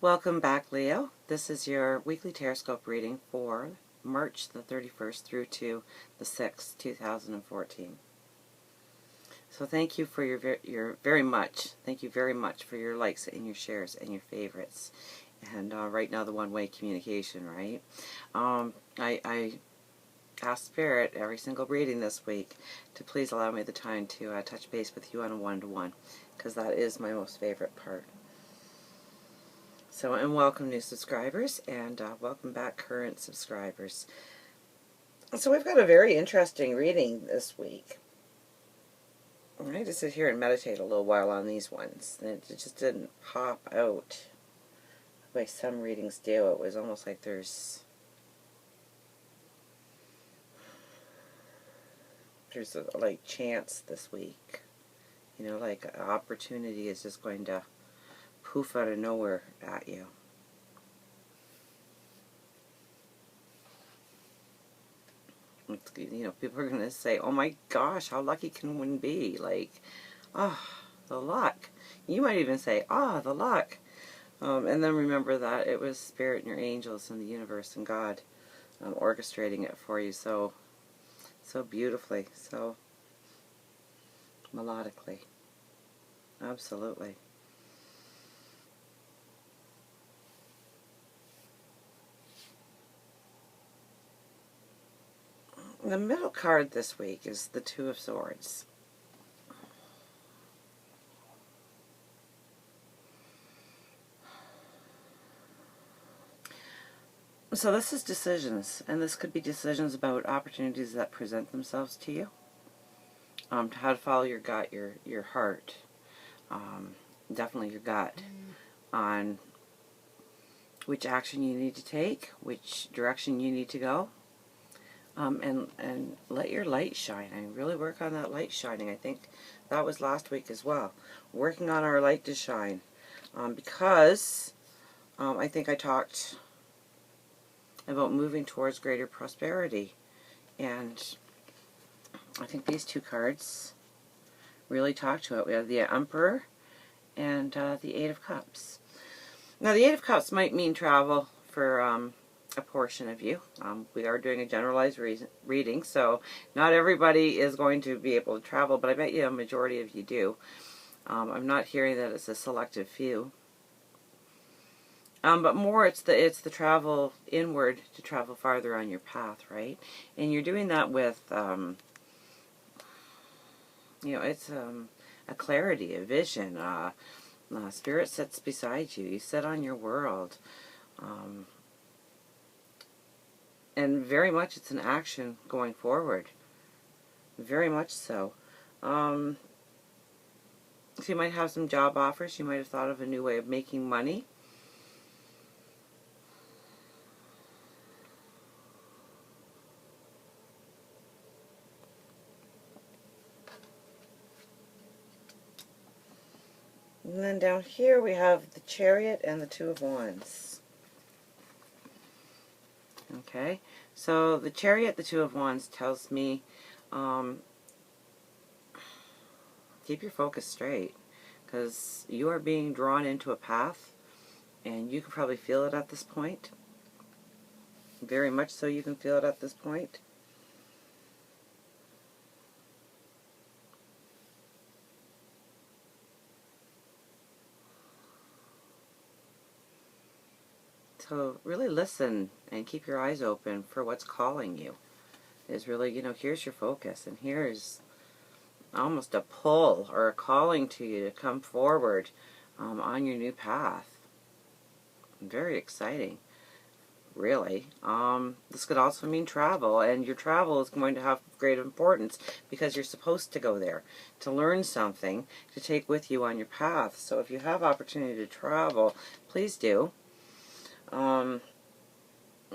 Welcome back, Leo. This is your weekly Teroscope reading for March the 31st through to the 6th, 2014. So thank you for your very much. Thank you very much for your likes and your shares and your favorites. And right now the one-way communication, right? I ask Spirit every single reading this week to please allow me the time to touch base with you on a one-to-one, because that is my most favorite part. So, and welcome new subscribers, and welcome back current subscribers. So we've got a very interesting reading this week. I had to sit here and meditate a little while on these ones. It just didn't pop out the way some readings do. It was almost like there's a, like, chance this week. You know, like an opportunity is just going to poof out of nowhere at you. You know, people are going to say, oh my gosh, how lucky can one be? Like, oh, the luck. You might even say, ah, the luck. And then remember that it was Spirit and your angels and the universe and God orchestrating it for you so beautifully, so melodically. Absolutely. The middle card this week is the Two of Swords. So this is decisions, and this could be decisions about opportunities that present themselves to you. How to follow your gut, your heart, definitely your gut, on which action you need to take, which direction you need to go. And let your light shine. I really work on that light shining. I think that was last week as well. Working on our light to shine. Because I think I talked about moving towards greater prosperity. And I think these two cards really talk to it. We have the Emperor and the Eight of Cups. Now the Eight of Cups might mean travel for a portion of you. We are doing a generalized reading, so not everybody is going to be able to travel, but I bet you a majority of you do. I'm not hearing that it's a selective few. But more it's the travel inward to travel farther on your path, right? And you're doing that with, you know, it's a clarity, a vision. Spirit sits beside you. You sit on your world. And very much it's an action going forward. Very much so. So you might have some job offers. You might have thought of a new way of making money. And then down here we have the Chariot and the Two of Wands. Okay, so the Chariot, the Two of Wands tells me keep your focus straight, because you are being drawn into a path, and you can probably feel it at this point. Very much so you can feel it at this point. So really listen and keep your eyes open for what's calling you. Is really, you know, here's your focus, and here's almost a pull or a calling to you to come forward on your new path. Very exciting, really. This could also mean travel, and your travel is going to have great importance because you're supposed to go there to learn something to take with you on your path. So if you have opportunity to travel, please do.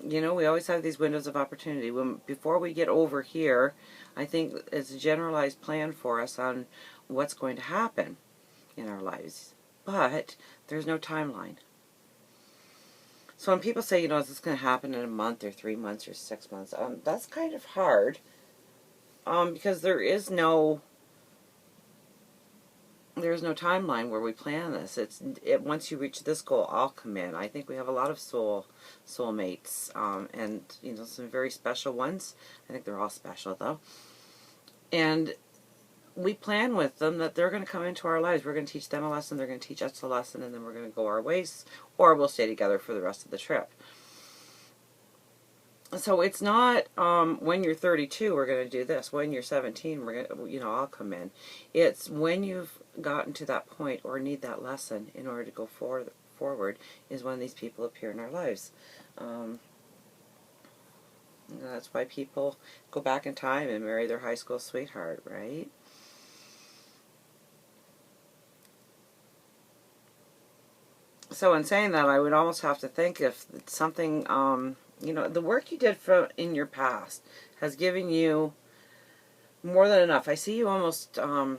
You know, we always have these windows of opportunity. Before we get over here, I think it's a generalized plan for us on what's going to happen in our lives. But there's no timeline. So when people say, you know, is this going to happen in a month or 3 months or 6 months, that's kind of hard. Because there is no there's no timeline where we plan this. Once you reach this goal, I'll come in. I think we have a lot of soulmates, and some very special ones. I think they're all special though, and we plan with them that they're going to come into our lives. We're going to teach them a lesson, they're going to teach us a lesson, and then we're going to go our ways, or we'll stay together for the rest of the trip. So it's not when you're 32 we're going to do this. When you're 17 we're going to, I'll come in. It's when you've gotten to that point or need that lesson in order to go forward is when these people appear in our lives. That's why people go back in time and marry their high school sweetheart, right? So in saying that, I would almost have to think if something, the work you did in your past has given you more than enough. I see you almost, I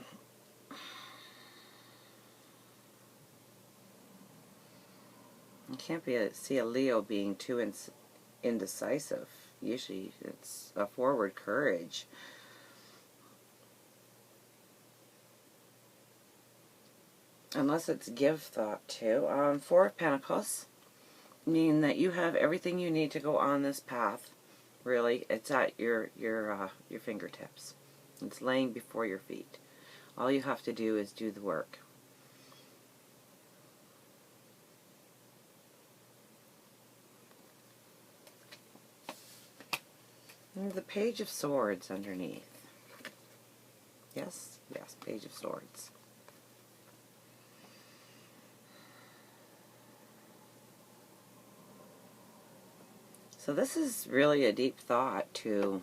can't see a Leo being too indecisive. Usually it's a forward courage. Unless it's give thought to. Four of Pentacles, meaning that you have everything you need to go on this path. Really, it's at your fingertips. It's laying before your feet. All you have to do is do the work. And the Page of Swords underneath. Yes, Page of Swords. So this is really a deep thought to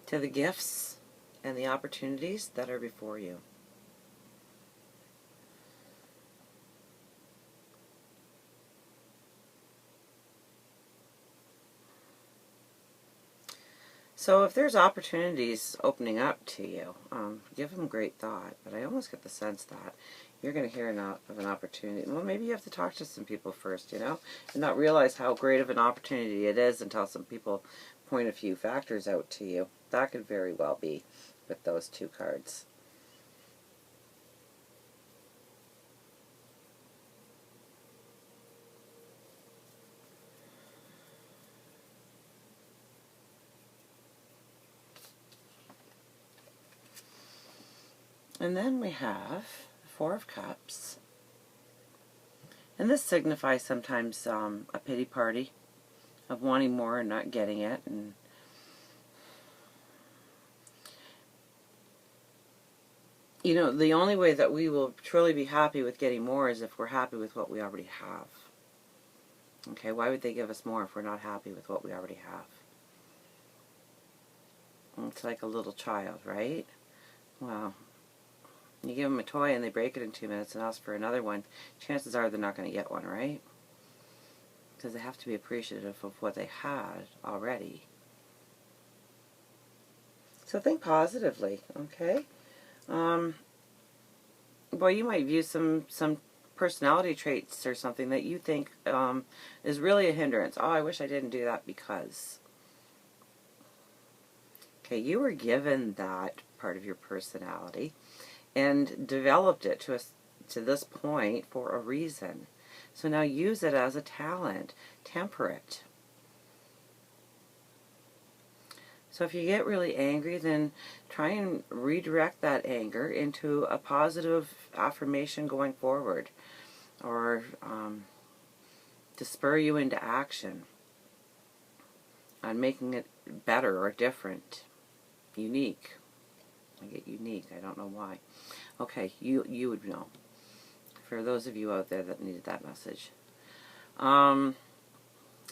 the gifts and the opportunities that are before you. So if there's opportunities opening up to you, give them great thought. But I almost get the sense that you're going to hear of an opportunity. Well, maybe you have to talk to some people first, and not realize how great of an opportunity it is until some people point a few factors out to you. That could very well be with those two cards. And then we have the Four of Cups. And this signifies sometimes a pity party of wanting more and not getting it. And the only way that we will truly be happy with getting more is if we're happy with what we already have. Okay, why would they give us more if we're not happy with what we already have? It's like a little child, right? Well, you give them a toy and they break it in 2 minutes and ask for another one, chances are they're not going to get one, right? Because they have to be appreciative of what they had already. So think positively, okay? Boy, you might view some personality traits or something that you think is really a hindrance. Oh, I wish I didn't do that because. Okay, you were given that part of your personality and developed it to this point for a reason. So now use it as a talent. Temper it. So if you get really angry, then try and redirect that anger into a positive affirmation going forward, or to spur you into action on making it better or different, unique. I get unique. I don't know why. Okay, you would know. For those of you out there that needed that message, because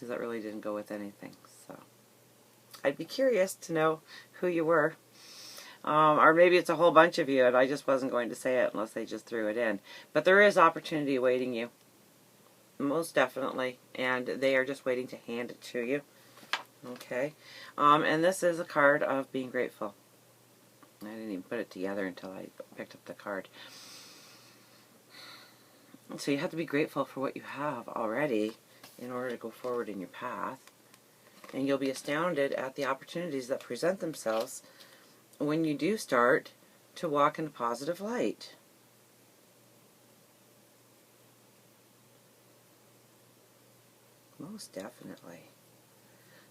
that really didn't go with anything. So I'd be curious to know who you were. Or maybe it's a whole bunch of you and I just wasn't going to say it unless they just threw it in. But there is opportunity awaiting you. Most definitely. And they are just waiting to hand it to you. Okay. And this is a card of being grateful. I didn't even put it together until I picked up the card. So you have to be grateful for what you have already in order to go forward in your path. And you'll be astounded at the opportunities that present themselves when you do start to walk in a positive light. Most definitely.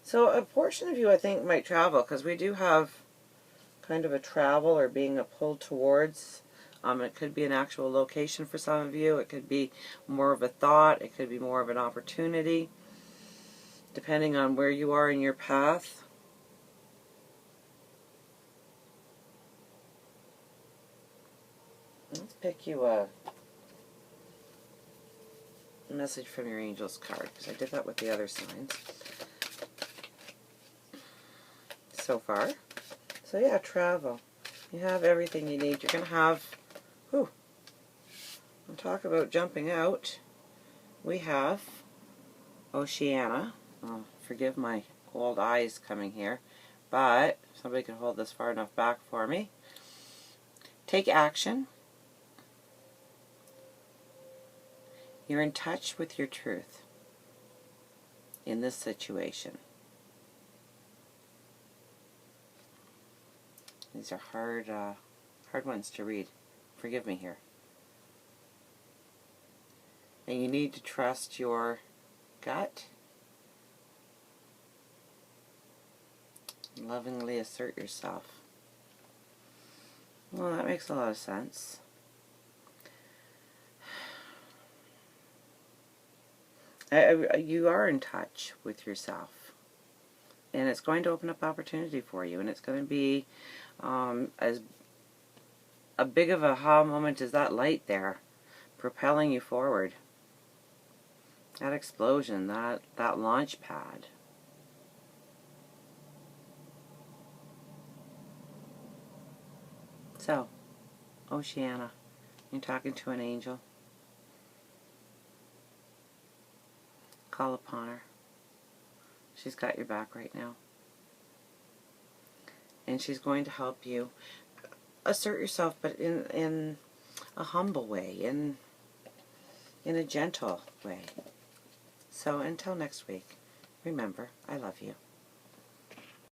So a portion of you, I think, might travel, because we do have kind of a travel or being a pull towards. It could be an actual location for some of you. It could be more of a thought. It could be more of an opportunity, depending on where you are in your path. Let's pick you a message from your angels card, because I did that with the other signs so far. So yeah, travel. You have everything you need. You're going to have, whew, we'll talk about jumping out. We have Oceana. Oh, forgive my old eyes coming here, but somebody could hold this far enough back for me. Take action. You're in touch with your truth in this situation. These are hard ones to read. Forgive me here. And you need to trust your gut. Lovingly assert yourself. Well, that makes a lot of sense. You are in touch with yourself. And it's going to open up opportunity for you. And it's going to be as a big of a aha moment as that light there, propelling you forward. That explosion, that launch pad. So, Oceana, you're talking to an angel. Call upon her. She's got your back right now. And she's going to help you assert yourself, but in a humble way, in a gentle way. So until next week, remember, I love you.